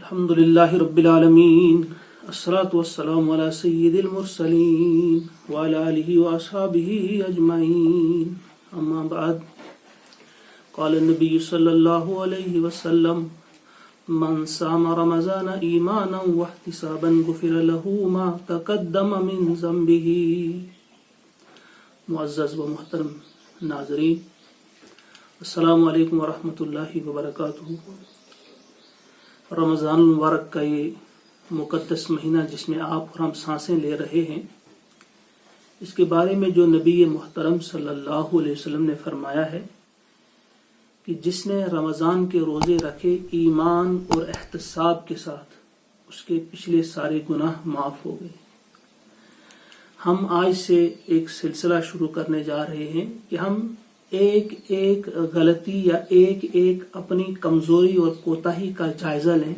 الحمد لله رب العالمين الصلاة والسلام على سيد المرسلين وعلى آله وأصحابه أجمعين أما بعد قال النبي صلى الله عليه وسلم من صام رمضان إيمانا واحتسابا غفر له ما تقدم من ذنبه. معزز و محترم ناظرین، السلام علیکم ورحمۃ اللہ وبرکاتہ. رمضان المبارک کا یہ مقدس مہینہ جس میں آپ اور ہم سانسیں لے رہے ہیں، اس کے بارے میں جو نبی محترم صلی اللہ علیہ وسلم نے فرمایا ہے کہ جس نے رمضان کے روزے رکھے ایمان اور احتساب کے ساتھ، اس کے پچھلے سارے گناہ معاف ہو گئے. ہم آج سے ایک سلسلہ شروع کرنے جا رہے ہیں کہ ہم ایک ایک غلطی یا ایک ایک اپنی کمزوری اور کوتاہی کا جائزہ لیں،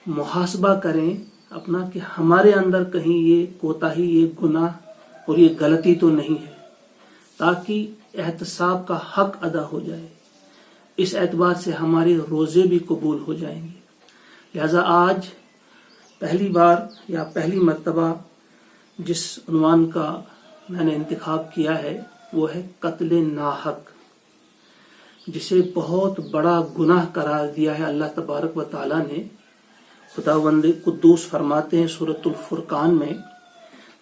محاسبہ کریں اپنا کہ ہمارے اندر کہیں یہ کوتاہی، یہ گناہ اور یہ غلطی تو نہیں ہے، تاکہ احتساب کا حق ادا ہو جائے. اس اعتبار سے ہمارے روزے بھی قبول ہو جائیں گے. لہذا آج پہلی بار یا پہلی مرتبہ جس عنوان کا میں نے انتخاب کیا ہے وہ ہے قتل ناحق، جسے بہت بڑا گناہ قرار دیا ہے اللہ تبارک و تعالی نے. خداوند قدوس فرماتے ہیں سورۃ الفرقان میں،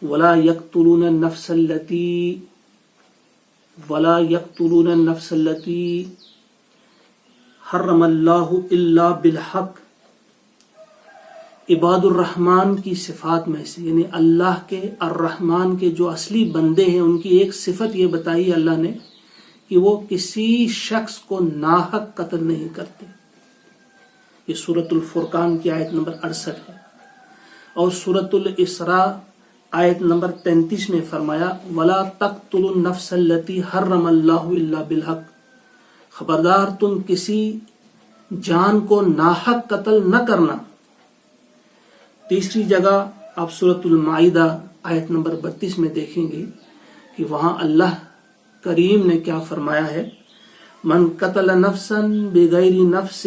وَلَا يَقْتُلُونَ النَّفْسَ الَّتِي حَرَّمَ اللَّهُ إِلَّا بِالْحَقِّ. عباد الرحمن کی صفات میں سے، یعنی اللہ کے الرحمن کے جو اصلی بندے ہیں ان کی ایک صفت یہ بتائی اللہ نے کہ وہ کسی شخص کو ناحق قتل نہیں کرتے. یہ سورۃ الفرقان کی آیت نمبر 68 ہے. اور سورۃ الاسراء آیت نمبر 33 میں فرمایا وَلَا تَقْتُلُوا النَّفْسَ الَّتِي حَرَّمَ اللَّهُ إِلَّا بِالْحَقِّ. خبردار تم کسی جان کو ناحق قتل نہ کرنا. تیسری جگہ آپ سورۃ المائدہ آیت نمبر 32 میں دیکھیں گے کہ وہاں اللہ کریم نے کیا فرمایا ہے، من قتل نفسا بغیر نفس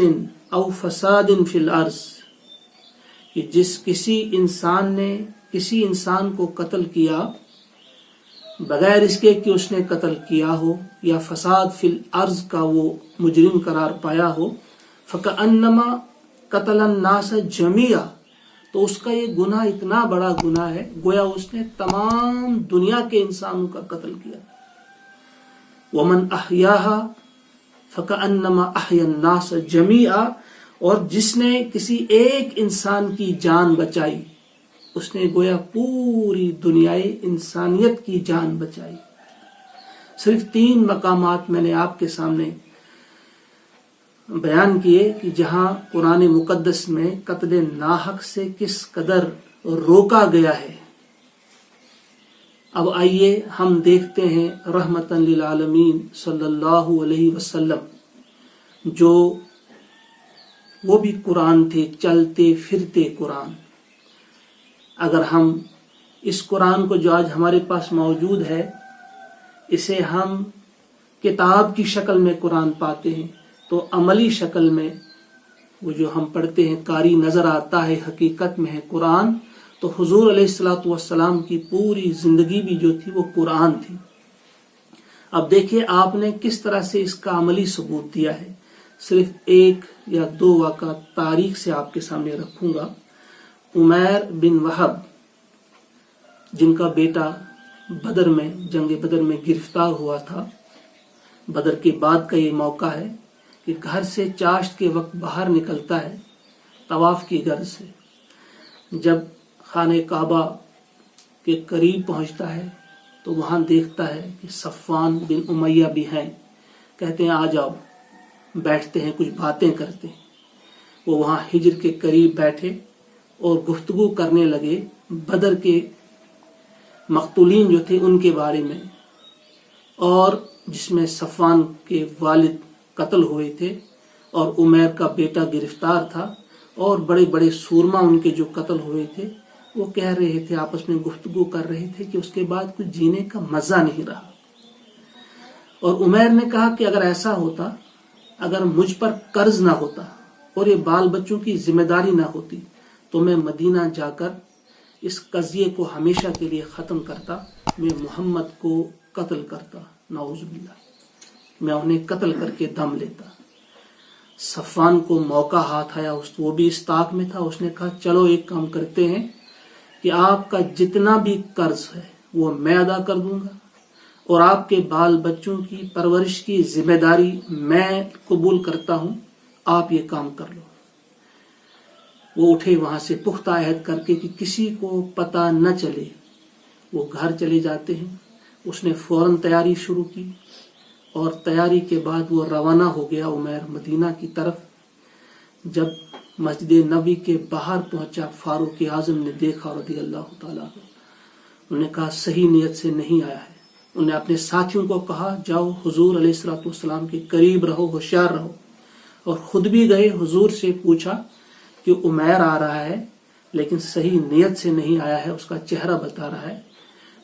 او فساد فی الارض. کہ جس کسی انسان نے کسی انسان کو قتل کیا بغیر اس کے کہ اس نے قتل کیا ہو یا فساد فی الارض کا وہ مجرم قرار پایا ہو، فکأنما قتل الناس جميعا. تو اس کا یہ گناہ اتنا بڑا گناہ ہے گویا اس نے تمام دنیا کے انسانوں کا قتل کیا. وَمَنْ أَحْيَاهَا فَكَأَنَّمَا أَحْيَا النَّاسَ جَمِيعًا. اور جس نے کسی ایک انسان کی جان بچائی اس نے گویا پوری دنیائے انسانیت کی جان بچائی. صرف 3 مقامات میں نے آپ کے سامنے بیان کیے کہ جہاں قرآن مقدس میں قتل ناحق سے کس قدر روکا گیا ہے. اب آئیے ہم دیکھتے ہیں رحمتاً للعالمین صلی اللہ علیہ وسلم، جو وہ بھی قرآن تھے، چلتے پھرتے قرآن. اگر ہم اس قرآن کو جو آج ہمارے پاس موجود ہے اسے ہم کتاب کی شکل میں قرآن پاتے ہیں تو عملی شکل میں وہ جو ہم پڑھتے ہیں قاری نظر آتا ہے، حقیقت میں ہے قرآن. تو حضور علیہ الصلوۃ والسلام کی پوری زندگی بھی جو تھی وہ قرآن تھی. اب دیکھیے آپ نے کس طرح سے اس کا عملی ثبوت دیا ہے. صرف 1 یا 2 واقعہ تاریخ سے آپ کے سامنے رکھوں گا. عمیر بن وہب جن کا بیٹا بدر میں جنگ بدر میں گرفتار ہوا تھا، بدر کے بعد کا یہ موقع ہے کہ گھر سے چاشت کے وقت باہر نکلتا ہے طواف کی غرض سے. جب خانہ کعبہ کے قریب پہنچتا ہے تو وہاں دیکھتا ہے کہ صفوان بن امیہ بھی ہیں. کہتے ہیں آ جاؤ، بیٹھتے ہیں، کچھ باتیں کرتے ہیں. وہ وہاں حجر کے قریب بیٹھے اور گفتگو کرنے لگے بدر کے مقتولین جو تھے ان کے بارے میں، اور جس میں صفوان کے والد قتل ہوئے تھے اور عمیر کا بیٹا گرفتار تھا، اور بڑے بڑے سورما ان کے جو قتل ہوئے تھے. وہ کہہ رہے تھے، آپس میں گفتگو کر رہے تھے کہ اس کے بعد کچھ جینے کا مزہ نہیں رہا. اور عمیر نے کہا کہ اگر ایسا ہوتا، اگر مجھ پر قرض نہ ہوتا اور یہ بال بچوں کی ذمہ داری نہ ہوتی تو میں مدینہ جا کر اس قضیے کو ہمیشہ کے لیے ختم کرتا، میں محمد کو قتل کرتا، نعوذ باللہ، میں انہیں قتل کر کے دم لیتا۔ صفوان کو موقع ہاتھ آیا، وہ بھی اس طاق میں تھا، اس نے کہا چلو ایک کام کرتے ہیں کہ آپ کا جتنا بھی قرض ہے وہ میں ادا کر دوں گا، اور آپ کے بال بچوں کی پرورش کی ذمہ داری میں قبول کرتا ہوں، آپ یہ کام کر لو۔ وہ اٹھے وہاں سے پختہ عہد کر کے کہ کسی کو پتہ نہ چلے، وہ گھر چلے جاتے ہیں۔ اس نے فوراً تیاری شروع کی، اور تیاری کے بعد وہ روانہ ہو گیا عمیر مدینہ کی طرف۔ جب مسجد نبوی کے باہر پہنچا، فاروق اعظم نے دیکھا رضی اللہ تعالیٰ عنہ، انہوں نے کہا صحیح نیت سے نہیں آیا ہے۔ انہوں نے اپنے ساتھیوں کو کہا جاؤ حضور علیہ الصلوۃ والسلام کے قریب رہو، ہوشیار رہو، اور خود بھی گئے، حضور سے پوچھا کہ عمیر آ رہا ہے لیکن صحیح نیت سے نہیں آیا ہے، اس کا چہرہ بتا رہا ہے،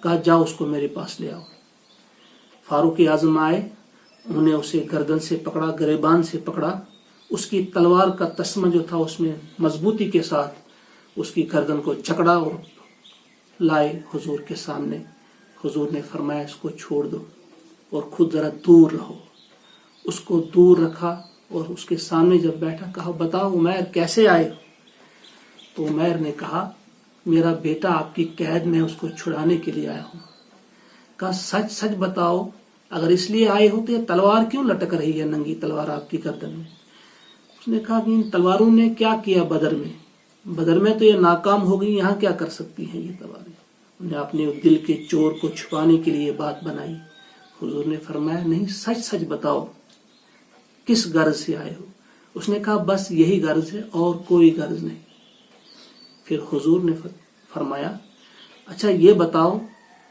کہا جاؤ اس کو میرے پاس لے آؤ۔ فاروق اعظم آئے، انہوں نے اسے گردن سے پکڑا، گریبان سے پکڑا، اس کی تلوار کا تسمہ جو تھا اس میں مضبوطی کے ساتھ اس کی گردن کو جکڑا اور لائے حضور کے سامنے۔ حضور نے فرمایا اس کو چھوڑ دو اور خود ذرا دور رہو۔ اس کو دور رکھا اور اس کے سامنے جب بیٹھا کہا بتاؤ عمیر کیسے آئے؟ تو عمیر نے کہا میرا بیٹا آپ کی قید میں، اس کو چھڑانے کے لیے آیا ہوں۔ کہا سچ سچ بتاؤ، اگر اس لیے آئے ہو تو یہ تلوار کیوں لٹک رہی ہے، ننگی تلوار آپ کی گردن میں؟ اس نے کہا کہ ان تلواروں نے کیا کیا بدر میں تو یہ ناکام ہو گئی، یہاں کیا کر سکتی ہیں یہ تلواریں؟ انہوں نے اپنے دل کے چور کو چھپانے کے لیے بات بنائی۔ حضور نے فرمایا نہیں، سچ سچ بتاؤ کس غرض سے آئے ہو؟ اس نے کہا بس یہی غرض ہے اور کوئی غرض نہیں۔ پھر حضور نے فرمایا اچھا یہ بتاؤ،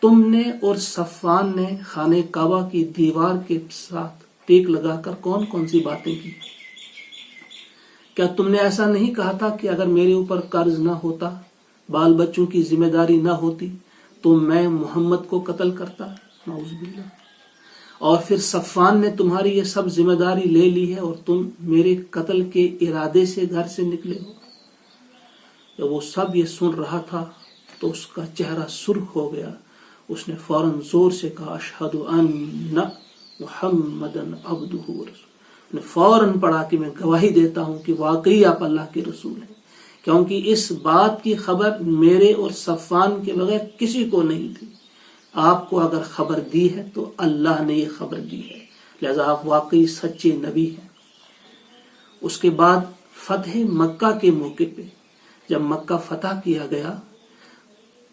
تم نے اور صفوان نے خانہ کعبہ کی دیوار کے ساتھ ٹیک لگا کر کون کون سی باتیں کی؟ کیا تم نے ایسا نہیں کہا تھا کہ اگر میرے اوپر قرض نہ ہوتا، بال بچوں کی ذمہ داری نہ ہوتی تو میں محمد کو قتل کرتا؟ نعوذ باللہ۔ اور پھر صفوان نے تمہاری یہ سب ذمہ داری لے لی ہے اور تم میرے قتل کے ارادے سے گھر سے نکلے ہو۔ جب وہ سب یہ سن رہا تھا تو اس کا چہرہ سرخ ہو گیا۔ اس نے فوراً زور سے کہا اشہد ان محمدن عبدہ ورسولہ، نے فوراً پڑھا کہ میں گواہی دیتا ہوں کہ واقعی آپ اللہ کے رسول ہیں، کیونکہ اس بات کی خبر میرے اور صفوان کے بغیر کسی کو نہیں تھی۔ آپ کو اگر خبر دی ہے تو اللہ نے یہ خبر دی ہے، لہذا آپ واقعی سچے نبی ہیں۔ اس کے بعد فتح مکہ کے موقع پہ جب مکہ فتح کیا گیا،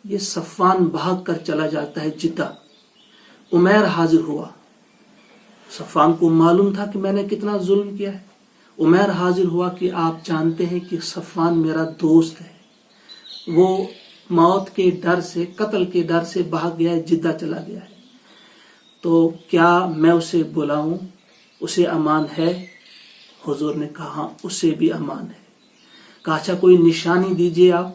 یہ صفوان بھاگ کر چلا جاتا ہے جدہ۔ عمیر حاضر ہوا، صفوان کو معلوم تھا کہ میں نے کتنا ظلم کیا ہے۔ عمیر حاضر ہوا کہ آپ جانتے ہیں کہ صفوان میرا دوست ہے، وہ موت کے ڈر سے، قتل کے ڈر سے بھاگ گیا ہے، جدہ چلا گیا ہے، تو کیا میں اسے بلاؤں؟ اسے امان ہے؟ حضور نے کہا ہاں اسے بھی امان ہے۔ کہا اچھا کوئی نشانی دیجئے آپ۔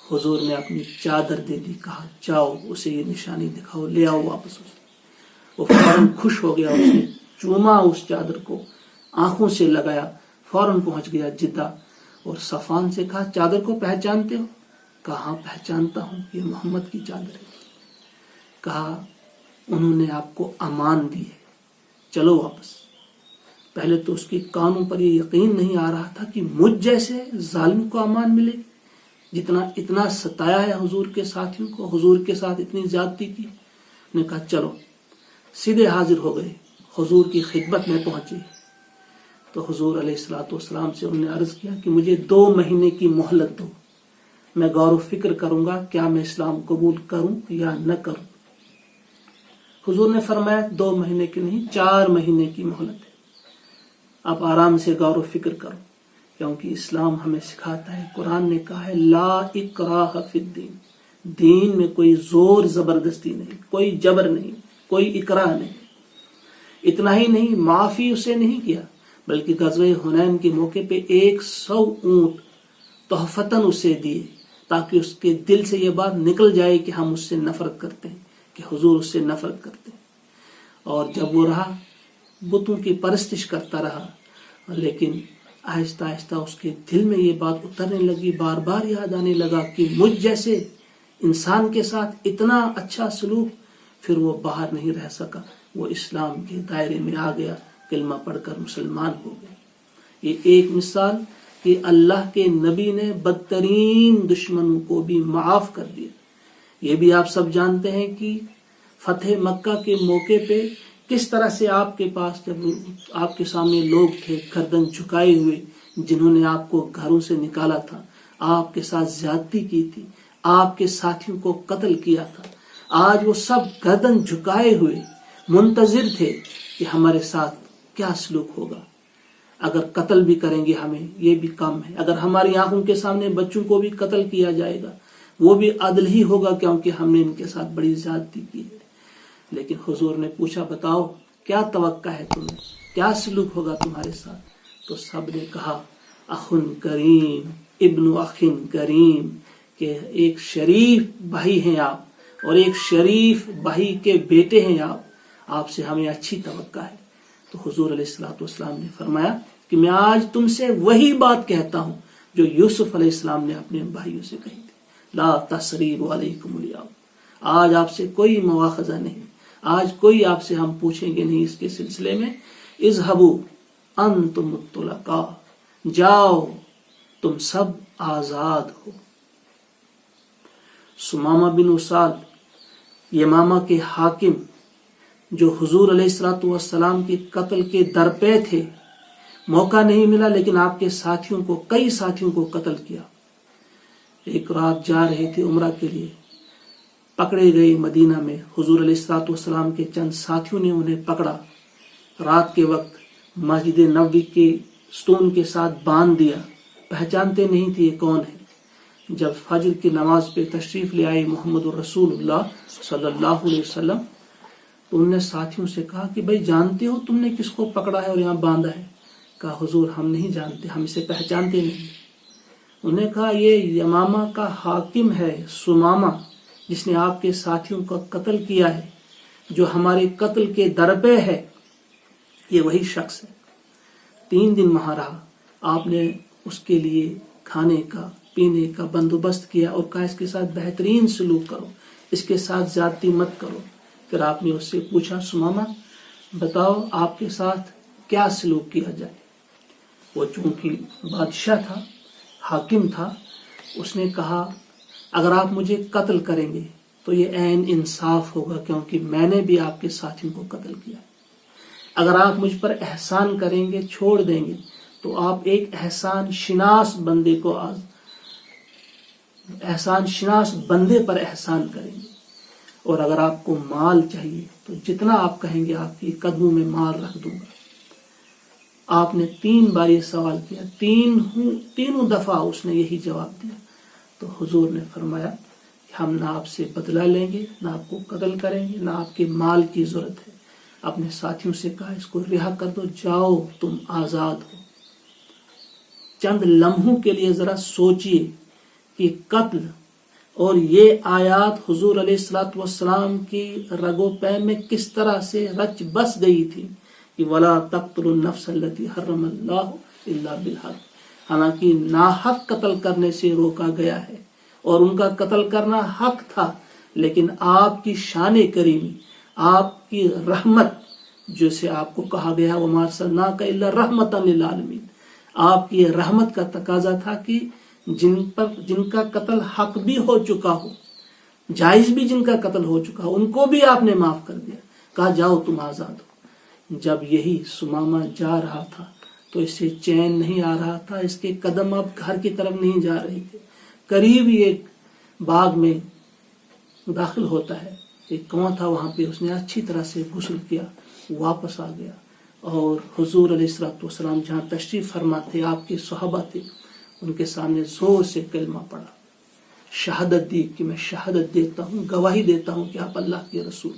حضور نے اپنی چادر دے دی، کہا جاؤ اسے یہ نشانی دکھاؤ، لے آؤ واپس اسے۔ وہ فوراً خوش ہو گیا، اس نے چوما اس چادر کو، آنکھوں سے لگایا، فوراً پہنچ گیا جدہ اور صفوان سے کہا چادر کو پہچانتے ہو؟ کہا ہاں پہچانتا ہوں، یہ محمد کی چادر ہے۔ کہا انہوں نے آپ کو امان دی ہے، چلو واپس۔ پہلے تو اس کی کانوں پر یہ یقین نہیں آ رہا تھا کہ مجھ جیسے ظالم کو امان ملے، جتنا اتنا ستایا ہے حضور کے ساتھیوں کو، حضور کے ساتھ اتنی زیادتی کی۔ نے کہا چلو، سیدھے حاضر ہو گئے، حضور کی خدمت میں پہنچے تو حضور علیہ الصلوۃ والسلام سے انہوں نے عرض کیا کہ مجھے 2 مہینے کی مہلت دو، میں غور و فکر کروں گا کیا میں اسلام قبول کروں یا نہ کروں۔ حضور نے فرمایا 2 مہینے کی نہیں، 4 مہینے کی مہلت ہے، آپ آرام سے غور و فکر کرو، کیونکہ اسلام ہمیں سکھاتا ہے، قرآن نے کہا ہے لا اکراہ فی الدین، دین میں کوئی زور زبردستی نہیں، کوئی جبر نہیں، کوئی اکراہ نہیں۔ اتنا ہی نہیں، معافی اسے نہیں کیا بلکہ غزوہ حنین کے موقع پہ 100 اونٹ تحفتاً اسے دیے تاکہ اس کے دل سے یہ بات نکل جائے کہ ہم اس سے نفرت کرتے ہیں، کہ حضور اس سے نفرت کرتے ہیں۔ اور جب وہ رہا بتوں کی پرستش کرتا رہا، لیکن آہستہ آہستہ اس کے دل میں یہ بات اترنے لگی، بار بار یاد آنے لگا کہ مجھ جیسے انسان کے ساتھ اتنا اچھا سلوک. پھر وہ باہر نہیں رہ سکا، وہ اسلام کے دائرے میں آ گیا، کلمہ پڑھ کر مسلمان ہو گیا. یہ ایک مثال کہ اللہ کے نبی نے بدترین دشمنوں کو بھی معاف کر دیا. یہ بھی آپ سب جانتے ہیں کہ فتح مکہ کے موقع پہ کس طرح سے آپ کے پاس جب آپ کے سامنے لوگ تھے گردن جھکائے ہوئے، جنہوں نے آپ کو گھروں سے نکالا تھا، آپ کے ساتھ زیادتی کی تھی، آپ کے ساتھیوں کو قتل کیا تھا، آج وہ سب گردن جھکائے ہوئے منتظر تھے کہ ہمارے ساتھ کیا سلوک ہوگا. اگر قتل بھی کریں گے ہمیں یہ بھی کم ہے، اگر ہماری آنکھوں کے سامنے بچوں کو بھی قتل کیا جائے گا وہ بھی عدل ہی ہوگا، کیونکہ ہم نے ان کے ساتھ بڑی زیادتی کی ہے. لیکن حضور نے پوچھا بتاؤ کیا توقع ہے تمہیں، کیا سلوک ہوگا تمہارے ساتھ؟ تو سب نے کہا اخن کریم ابن اخن کریم، کہ ایک شریف بھائی ہیں آپ اور ایک شریف بھائی کے بیٹے ہیں آپ سے ہمیں اچھی توقع ہے. تو حضور علیہ الصلوۃ والسلام نے فرمایا کہ میں آج تم سے وہی بات کہتا ہوں جو یوسف علیہ السلام نے اپنے بھائیوں سے کہی تھی، لا تثریب علیکم الیوم. آج آپ سے کوئی مواخذہ نہیں، آج کوئی آپ سے ہم پوچھیں گے نہیں اس کے سلسلے میں. اذهبوا انتم الطلقاء، جاؤ تم سب آزاد ہو. سمامہ بن اسال یمامہ کے حاکم جو حضور علیہ الصلوۃ والسلام کے قتل کے درپے تھے، موقع نہیں ملا لیکن آپ کے ساتھیوں کو، کئی ساتھیوں کو قتل کیا. ایک رات جا رہے تھے عمرہ کے لیے، پکڑے گئے مدینہ میں. حضور علیہ الصلوۃ والسلام کے چند ساتھیوں نے انہیں پکڑا، رات کے وقت مسجد نبوی کے ستون کے ساتھ باندھ دیا، پہچانتے نہیں تھے یہ کون ہے. جب فجر کی نماز پہ تشریف لے آئے محمد رسول اللہ صلی اللہ علیہ وسلم تو انہوں نے ساتھیوں سے کہا کہ بھائی جانتے ہو تم نے کس کو پکڑا ہے اور یہاں باندھا ہے؟ کہا حضور ہم نہیں جانتے، ہم اسے پہچانتے نہیں. انہوں نے کہا یہ یمامہ کا حاکم ہے سمامہ، جس نے آپ کے ساتھیوں کا قتل کیا ہے، جو ہمارے قتل کے درپے ہے، یہ وہی شخص ہے. 3 دن وہاں رہا، آپ نے اس کے لیے کھانے کا پینے کا بندوبست کیا اور کہا اس کے ساتھ بہترین سلوک کرو، اس کے ساتھ زیادتی مت کرو. پھر آپ نے اس سے پوچھا سمامہ بتاؤ آپ کے ساتھ کیا سلوک کیا جائے. وہ چونکہ بادشاہ تھا، حاکم تھا، اس نے کہا اگر آپ مجھے قتل کریں گے تو یہ عین انصاف ہوگا، کیونکہ میں نے بھی آپ کے ساتھیوں کو قتل کیا. اگر آپ مجھ پر احسان کریں گے، چھوڑ دیں گے، تو آپ ایک احسان شناس بندے پر احسان کریں گے. اور اگر آپ کو مال چاہیے تو جتنا آپ کہیں گے آپ کی قدموں میں مال رکھ دوں گا. آپ نے 3 بار یہ سوال کیا، تینوں دفعہ اس نے یہی جواب دیا. تو حضور نے فرمایا کہ ہم نہ آپ سے بدلہ لیں گے، نہ آپ کو قتل کریں گے، نہ آپ کے مال کی ضرورت ہے. اپنے ساتھیوں سے کہا اس کو رہا کر دو، جاؤ تم آزاد ہو. چند لمحوں کے لیے ذرا سوچئے کہ قتل اور یہ آیات حضور علیہ الصلوۃ والسلام کی رگ و پے میں کس طرح سے رچ بس گئی تھی کہ وَلَا تَقْتُلُوا النَّفْسَ الَّتِي حَرَّمَ اللَّهُ إِلَّا بِالْحَقِّ. حالانکہ ناحق قتل کرنے سے روکا گیا ہے اور ان کا قتل کرنا حق تھا، لیکن آپ کی شان کریمی، آپ کی رحمت، جسے آپ کو کہا گیا وَمَا أَرْسَلْنَاكَ إِلَّا رَحْمَةً لِلْعَالَمِينَ، آپ کی رحمت کا تقاضا تھا کہ جن کا قتل حق بھی ہو چکا ہو، جائز بھی جن کا قتل ہو چکا ہو، ان کو بھی آپ نے معاف کر دیا. کہا جاؤ تم آزاد ہو. جب یہی سمامہ جا رہا تھا تو اسے چین نہیں آ رہا تھا، اس کے قدم اب گھر کی طرف نہیں جا رہے تھے. قریب ہی ایک باغ میں داخل ہوتا ہے، ایک کنواں تھا، وہاں پہ اس نے اچھی طرح سے غسل کیا، واپس آ گیا اور حضور علیہ الصلوۃ والسلام جہاں تشریف فرما تھے، آپ کے صحابہ تھے، ان کے سامنے زور سے کلمہ پڑھا، شہادت دی کہ میں شہادت دیتا ہوں، گواہی دیتا ہوں کہ آپ اللہ کے رسول.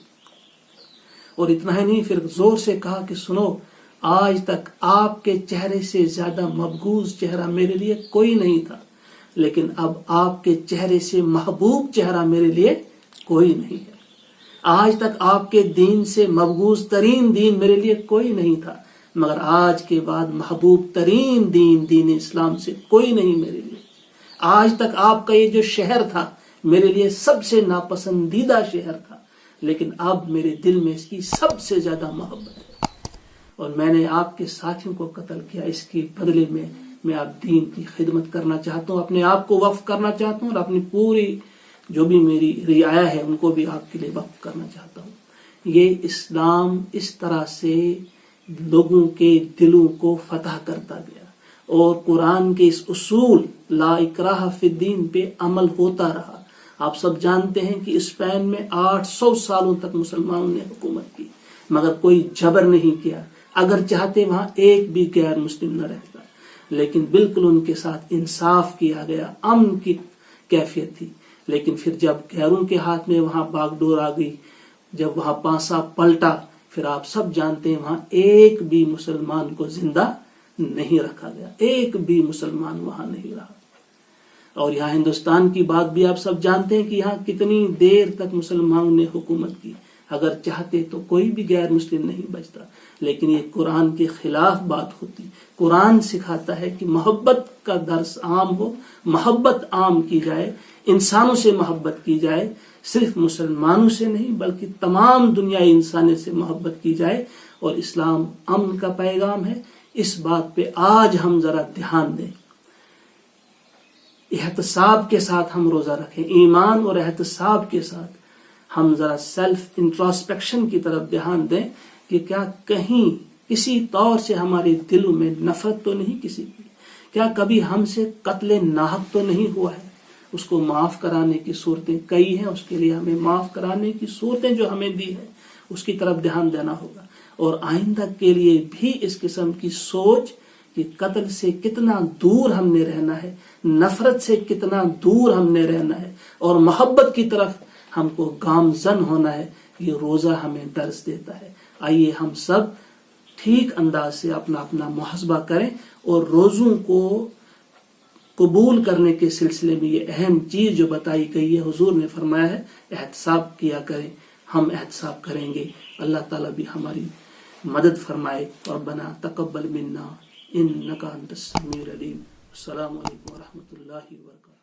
اور اتنا ہی نہیں، پھر زور سے کہا کہ سنو، آج تک آپ کے چہرے سے زیادہ مبغوض چہرہ میرے لیے کوئی نہیں تھا، لیکن اب آپ کے چہرے سے محبوب چہرہ میرے لیے کوئی نہیں ہے. آج تک آپ کے دین سے مبغوض ترین دین میرے لیے کوئی نہیں تھا، مگر آج کے بعد محبوب ترین دین اسلام سے کوئی نہیں میرے لیے. آج تک آپ کا یہ جو شہر تھا میرے لیے سب سے ناپسندیدہ شہر تھا، لیکن اب میرے دل میں اس کی سب سے زیادہ محبت ہے، اور میں نے آپ کے ساتھیوں کو قتل کیا. اس کے بدلے میں آپ دین کی خدمت کرنا چاہتا ہوں، اپنے آپ کو وقف کرنا چاہتا ہوں، اور اپنی پوری جو بھی میری رعایا ہے ان کو بھی آپ کے لیے وقف کرنا چاہتا ہوں. یہ اسلام اس طرح سے لوگوں کے دلوں کو فتح کرتا گیا، اور قرآن کے اس اصول لا اکراہ فی الدین پہ عمل ہوتا رہا. آپ سب جانتے ہیں کہ اسپین میں 800 سالوں تک مسلمانوں نے حکومت کی، مگر کوئی جبر نہیں کیا. اگر چاہتے وہاں ایک بھی غیر مسلم نہ رہتا، لیکن بالکل ان کے ساتھ انصاف کیا گیا، امن کی کیفیت تھی. لیکن پھر جب غیروں کے ہاتھ میں وہاں باغ ڈور آ گئی، جب وہاں پانسا پلٹا، پھر آپ سب جانتے ہیں وہاں ایک بھی مسلمان کو زندہ نہیں رکھا گیا، ایک بھی مسلمان وہاں نہیں رہا. اور یہاں ہندوستان کی بات بھی آپ سب جانتے ہیں کہ یہاں کتنی دیر تک مسلمانوں نے حکومت کی. اگر چاہتے تو کوئی بھی غیر مسلم نہیں بچتا، لیکن یہ قرآن کے خلاف بات ہوتی. قرآن سکھاتا ہے کہ محبت کا درس عام ہو، محبت عام کی جائے، انسانوں سے محبت کی جائے، صرف مسلمانوں سے نہیں بلکہ تمام دنیا انسانی سے محبت کی جائے. اور اسلام امن کا پیغام ہے. اس بات پہ آج ہم ذرا دھیان دیں، احتساب کے ساتھ ہم روزہ رکھیں، ایمان اور احتساب کے ساتھ ہم ذرا سیلف انٹراسپیکشن کی طرف دھیان دیں کہ کیا کہیں کسی طور سے ہمارے دلوں میں نفرت تو نہیں کسی کی، کیا کبھی ہم سے قتل ناحق تو نہیں ہوا ہے. اس کو معاف کرانے کی صورتیں کئی ہیں، اس کے لیے ہمیں معاف کرانے کی صورتیں جو ہمیں دی ہے اس کی طرف دھیان دینا ہوگا. اور آئندہ کے لیے بھی اس قسم کی سوچ کہ قتل سے کتنا دور ہم نے رہنا ہے، نفرت سے کتنا دور ہم نے رہنا ہے، اور محبت کی طرف ہم کو گامزن ہونا ہے، یہ روزہ ہمیں درس دیتا ہے. آئیے ہم سب ٹھیک انداز سے اپنا اپنا محاسبہ کریں، اور روزوں کو قبول کرنے کے سلسلے میں یہ اہم چیز جو بتائی گئی ہے، حضور نے فرمایا ہے احتساب کیا کریں. ہم احتساب کریں گے، اللہ تعالیٰ بھی ہماری مدد فرمائے. اور ربنا تقبل منا انک انت السمیع العلیم. السلام علیکم ورحمۃ اللہ وبرکاتہ.